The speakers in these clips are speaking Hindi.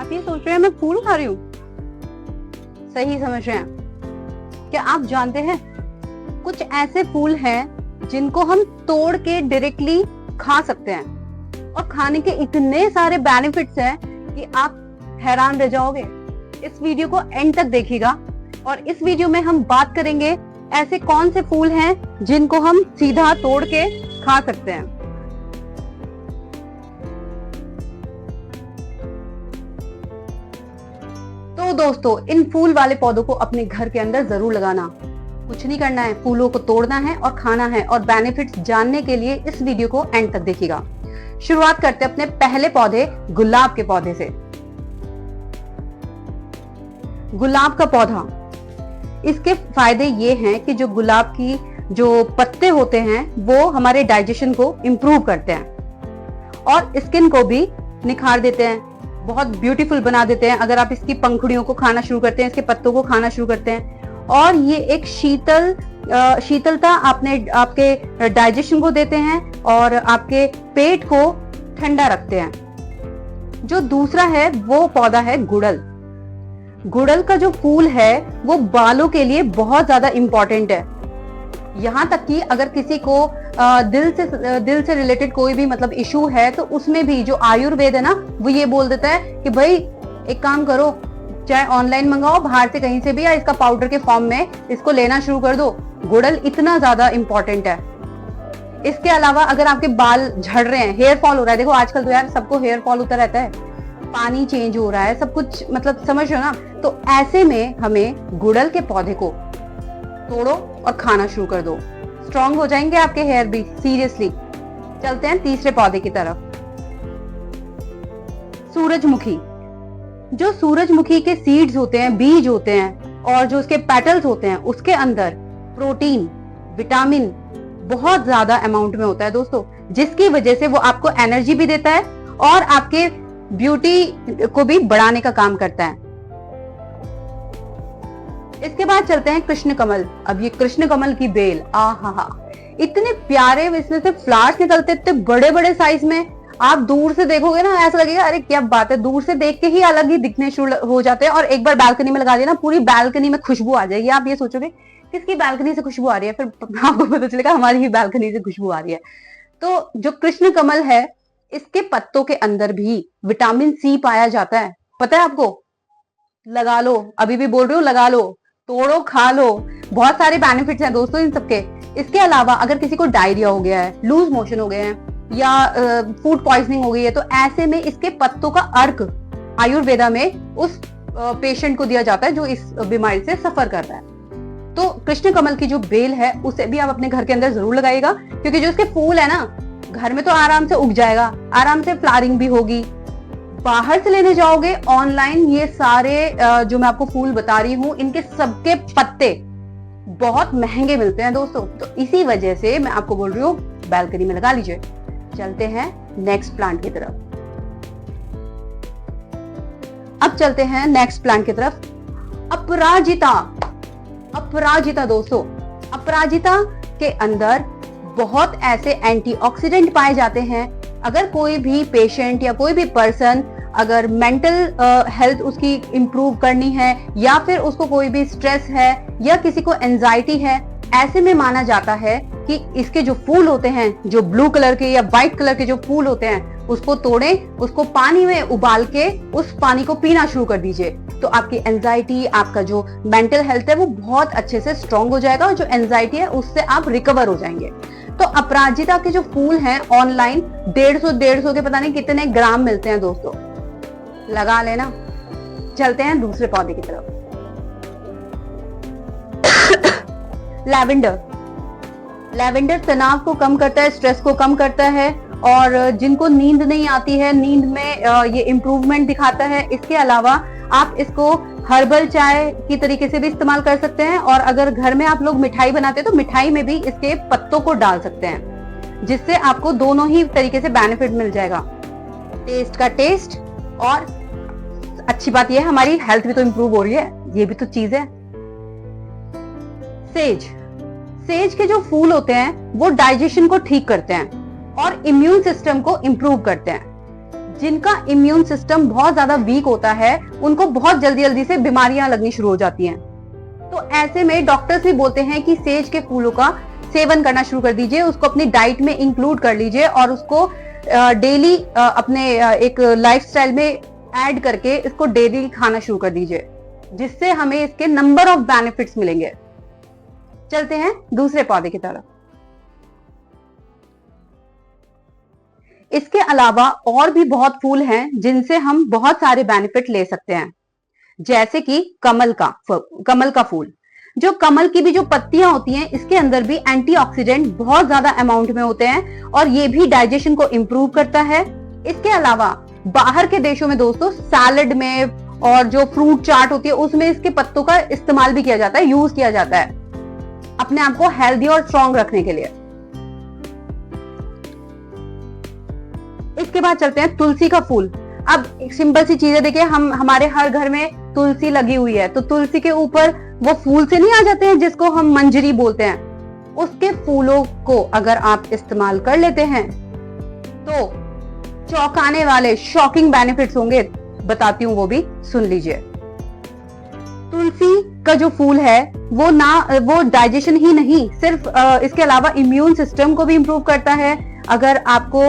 आप ये सोच रहे हैं मैं फूल खा रही हूँ? सही समझ रहे हैं। क्या आप जानते हैं कुछ ऐसे फूल हैं जिनको हम तोड़ के डायरेक्टली खा सकते हैं और खाने के इतने सारे बेनिफिट्स हैं कि आप हैरान रह जाओगे। इस वीडियो को एंड तक देखिएगा और इस वीडियो में हम बात करेंगे ऐसे कौन से फूल हैं जिनको हम सीधा तोड़ के खा सकते हैं। तो दोस्तों, इन फूल वाले पौधों को अपने घर के अंदर जरूर लगाना। कुछ नहीं करना है, फूलों को तोड़ना है और खाना है। और बेनिफिट्स जानने के लिए इस वीडियो को एंड तक देखिएगा। शुरुआत करते हैं अपने पहले पौधे गुलाब के पौधे से। गुलाब का पौधा, इसके फायदे ये हैं कि जो गुलाब की जो पत्ते होते हैं वो हमारे डाइजेशन को इंप्रूव करते हैं और स्किन को भी निखार देते हैं, बहुत ब्यूटीफुल बना देते हैं। अगर आप इसकी पंखुड़ियों को खाना शुरू करते हैं, इसके पत्तों को खाना शुरू करते हैं, और ये एक शीतलता आपके डाइजेशन को देते हैं और आपके पेट को ठंडा रखते हैं। जो दूसरा है वो पौधा है गुड़हल। गुड़हल का जो फूल है वो बालों के लिए बहुत ज्यादा इंपॉर्टेंट है। यहाँ तक कि अगर किसी को दिल से रिलेटेड कोई भी मतलब इशू है तो उसमें भी जो आयुर्वेद है ना वो ये बोल देता है कि भाई एक काम करो, चाहे ऑनलाइन मंगाओ बाहर से कहीं से भी, या इसका पाउडर के फॉर्म में इसको लेना शुरू कर दो। गुड़हल इतना ज्यादा इंपॉर्टेंट है। इसके अलावा अगर आपके बाल झड़ रहे हैं, हेयर फॉल हो रहा है, देखो आजकल तो यार सबको हेयर फॉल होता रहता है, पानी चेंज हो रहा है, सब कुछ मतलब समझ रहे हो ना, तो ऐसे में हमें गुड़हल के पौधे को तोड़ो और खाना शुरू कर दो। स्ट्रॉन्ग हो जाएंगे आपके हेयर भी, सीरियसली। चलते हैं तीसरे पौधे की तरफ, सूरजमुखी। जो सूरजमुखी के सीड्स होते हैं, बीज होते हैं, और जो उसके पेटल्स होते हैं उसके अंदर प्रोटीन, विटामिन बहुत ज्यादा अमाउंट में होता है दोस्तों, जिसकी वजह से वो आपको एनर्जी भी देता है और आपके ब्यूटी को भी बढ़ाने का काम करता है। इसके बाद चलते हैं कृष्ण कमल। अब ये कृष्ण कमल की बेल, आहा, इतने प्यारे इसमें से फ्लावर्स निकलते, इतने बड़े बड़े साइज में। आप दूर से देखोगे ना ऐसा लगेगा अरे क्या बात है, दूर से देख के ही अलग ही दिखने शुरू हो जाते हैं। और एक बार बालकनी में लगा दिया ना, पूरी बालकनी में खुशबू आ जाएगी। आप ये सोचोगे किसकी बालकनी से खुशबू आ रही है, फिर आपको पता चलेगा हमारी ही बालकनी से खुशबू आ रही है। तो जो कृष्ण कमल है इसके पत्तों के अंदर भी विटामिन सी पाया जाता है। पता है आपको? लगा लो, अभी भी बोल रही हूँ, लगा लो, तोड़ो, खा लो। बहुत सारे बेनिफिट्स हैं दोस्तों इन सबके। इसके अलावा अगर किसी को डायरिया हो गया है, लूज मोशन हो गए हैं, या फूड पॉइजनिंग हो गई है, तो ऐसे में इसके पत्तों का अर्क आयुर्वेदा में उस पेशेंट को दिया जाता है जो इस बीमारी से सफर कर रहा है। तो कृष्ण कमल की जो बेल है उसे भी आप अपने घर के अंदर जरूर लगाइएगा, क्योंकि जो इसके फूल है ना घर में तो आराम से उग जाएगा, आराम से फ्लावरिंग भी होगी। बाहर से लेने जाओगे ऑनलाइन, ये सारे जो मैं आपको फूल बता रही हूँ इनके सबके पत्ते बहुत महंगे मिलते हैं दोस्तों। तो इसी वजह से मैं आपको बोल रही हूँ बालकनी में लगा लीजिए। चलते हैं नेक्स्ट प्लांट की तरफ। अब चलते हैं नेक्स्ट प्लांट की तरफ, अपराजिता। अपराजिता दोस्तों, अपराजिता के अंदर बहुत ऐसे एंटीऑक्सीडेंट पाए जाते हैं। अगर कोई भी पेशेंट या कोई भी पर्सन अगर मेंटल हेल्थ उसकी इंप्रूव करनी है, या फिर उसको कोई भी स्ट्रेस है, या किसी को एंजाइटी है, ऐसे में माना जाता है कि इसके जो फूल होते हैं, जो ब्लू कलर के या व्हाइट कलर के जो फूल होते हैं, उसको तोड़ें, उसको पानी में उबाल के उस पानी को पीना शुरू कर दीजिए। तो आपकी एंजाइटी, आपका जो मेंटल हेल्थ है वो बहुत अच्छे से स्ट्रांग हो जाएगा और जो एंजाइटी है उससे आप रिकवर हो जाएंगे। तो अपराजिता के जो फूल हैं ऑनलाइन 150 के पता नहीं कितने ग्राम मिलते हैं दोस्तों, लगा लेना। चलते हैं दूसरे पौधे की तरफ, लैवेंडर। लैवेंडर तनाव को कम करता है, स्ट्रेस को कम करता है, और जिनको नींद नहीं आती है, नींद में ये इम्प्रूवमेंट दिखाता है। इसके अलावा आप इसको हर्बल चाय की तरीके से भी इस्तेमाल कर सकते हैं, और अगर घर में आप लोग मिठाई बनाते हैं तो मिठाई में भी इसके पत्तों को डाल सकते हैं, जिससे आपको दोनों ही तरीके से बेनिफिट मिल जाएगा। टेस्ट का टेस्ट, और अच्छी बात यह है हमारी हेल्थ भी तो इंप्रूव हो रही है, ये भी तो चीज है। सेज। सेज के जो फूल होते हैं वो डाइजेशन को ठीक करते हैं और इम्यून सिस्टम को इंप्रूव करते हैं। जिनका इम्यून सिस्टम बहुत ज्यादा वीक होता है, उनको बहुत जल्दी जल्दी से बीमारियां लगनी शुरू हो जाती हैं। तो ऐसे में डॉक्टर्स भी बोलते हैं कि सेज के फूलों का सेवन करना शुरू कर दीजिए, उसको अपनी डाइट में इंक्लूड कर लीजिए और उसको डेली अपने एक लाइफस्टाइल में ऐड करके इसको डेली खाना शुरू कर दीजिए, जिससे हमें इसके नंबर ऑफ बेनिफिट्स मिलेंगे। चलते हैं दूसरे पौधे की तरफ। इसके अलावा और भी बहुत फूल हैं जिनसे हम बहुत सारे बेनिफिट ले सकते हैं, जैसे कि कमल का फूल। जो कमल की भी जो पत्तियां होती हैं, इसके अंदर भी एंटीऑक्सीडेंट बहुत ज्यादा अमाउंट में होते हैं और ये भी डाइजेशन को इंप्रूव करता है। इसके अलावा बाहर के देशों में दोस्तों सैलड में और जो फ्रूट चाट होती है उसमें इसके पत्तों का इस्तेमाल भी किया जाता है, यूज किया जाता है अपने आप को हेल्दी और स्ट्रांग रखने के लिए। इसके बाद चलते हैं तुलसी का फूल। अब एक सिंपल सी चीज है, देखिए हमारे हर घर में तुलसी लगी हुई है, तो तुलसी के ऊपर वो फूल से नहीं आ जाते हैं जिसको हम मंजरी बोलते हैं, उसके फूलों को अगर आप इस्तेमाल कर लेते हैं तो चौंकाने वाले शॉकिंग बेनिफिट्स होंगे, बताती हूं वो भी सुन लीजिए। तुलसी का जो फूल है वो डाइजेशन ही नहीं, सिर्फ इसके अलावा इम्यून सिस्टम को भी इंप्रूव करता है। अगर आपको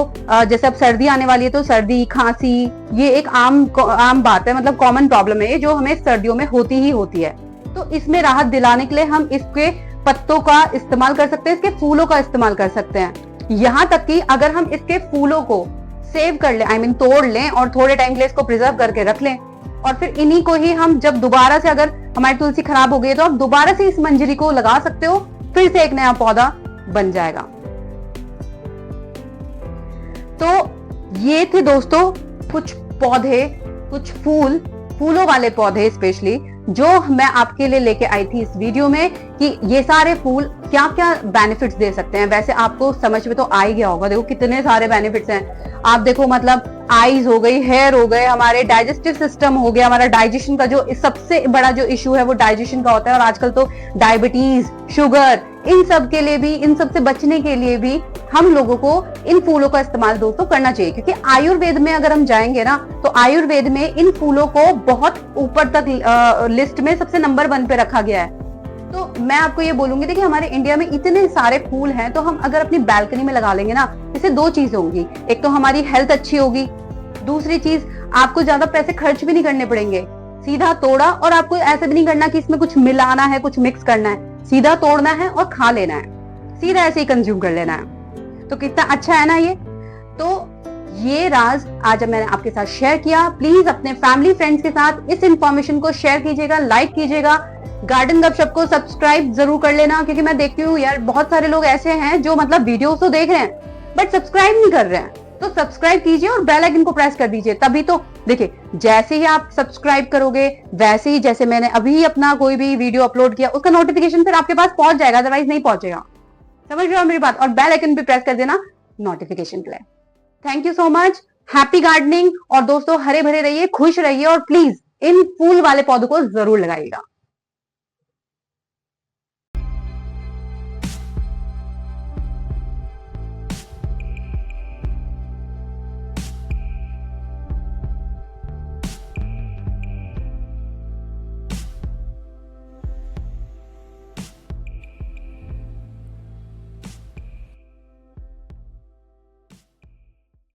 जैसे अब सर्दी आने वाली है तो सर्दी खांसी ये एक आम बात है, मतलब कॉमन प्रॉब्लम है जो हमें सर्दियों में होती ही होती है। तो इसमें राहत दिलाने के लिए हम इसके पत्तों का इस्तेमाल कर सकते हैं, इसके फूलों का इस्तेमाल कर सकते हैं। यहाँ तक कि अगर हम इसके फूलों को सेव कर लें, तोड़ लें और थोड़े टाइम के लिए इसको प्रिजर्व करके रख लें और फिर इन्हीं को ही हम जब दोबारा से, अगर हमारी तुलसी खराब हो गई है तो आप दोबारा से इस मंजरी को लगा सकते हो, फिर से एक नया पौधा बन जाएगा। तो ये थे दोस्तों कुछ पौधे, कुछ फूलों वाले पौधे स्पेशली जो मैं आपके लिए लेके आई थी इस वीडियो में, कि ये सारे फूल क्या क्या बेनिफिट्स दे सकते हैं। वैसे आपको समझ में तो आ ही गया होगा, देखो कितने सारे बेनिफिट्स हैं। आप देखो मतलब आईज हो गई, हेयर हो गए, हमारे डाइजेस्टिव सिस्टम हो गया, हमारा डाइजेशन का जो सबसे बड़ा जो इशू है वो डाइजेशन का होता है। और आजकल तो डायबिटीज, शुगर, इन सब के लिए भी, इन सब से बचने के लिए भी हम लोगों को इन फूलों का इस्तेमाल दोस्तों करना चाहिए, क्योंकि आयुर्वेद में अगर हम जाएंगे ना तो आयुर्वेद में इन फूलों को बहुत ऊपर तक लिस्ट में सबसे नंबर 1 पे रखा गया है। तो मैं आपको ये बोलूंगी, देखिए हमारे इंडिया में इतने सारे फूल हैं, तो हम अगर अपनी बैल्कनी में लगा लेंगे ना, इससे 2 चीजें होंगी। एक तो हमारी हेल्थ अच्छी होगी, दूसरी चीज आपको ज्यादा पैसे खर्च भी नहीं करने पड़ेंगे, सीधा तोड़ा, और आपको ऐसा भी नहीं करना कि इसमें कुछ मिलाना है, कुछ मिक्स करना है, सीधा तोड़ना है और खा लेना है, सीधा ऐसे ही कंज्यूम कर लेना है। तो कितना अच्छा है ना ये। तो ये राज आज मैंने आपके साथ शेयर किया। प्लीज अपने फैमिली फ्रेंड्स के साथ इस इंफॉर्मेशन को शेयर कीजिएगा, लाइक कीजिएगा। गार्डन गपशप को सब्सक्राइब जरूर कर लेना, क्योंकि मैं देखती हूँ यार बहुत सारे लोग ऐसे हैं जो मतलब वीडियोस तो देख रहे हैं बट सब्सक्राइब नहीं कर रहे हैं। तो सब्सक्राइब कीजिए और बेल आइकन को प्रेस कर दीजिए, तभी तो देखिए जैसे ही आप सब्सक्राइब करोगे वैसे ही, जैसे मैंने अभी अपना कोई भी वीडियो अपलोड किया उसका नोटिफिकेशन फिर आपके पास पहुंच जाएगा, अदरवाइज नहीं पहुंचेगा। समझ रहे हो मेरी बात? और बेल आइकन भी प्रेस कर देना नोटिफिकेशन के लिए। Thank you so much, happy gardening. और दोस्तों हरे भरे रहिए, खुश रहिए और प्लीज इन फूल वाले पौधों को जरूर लगाइएगा।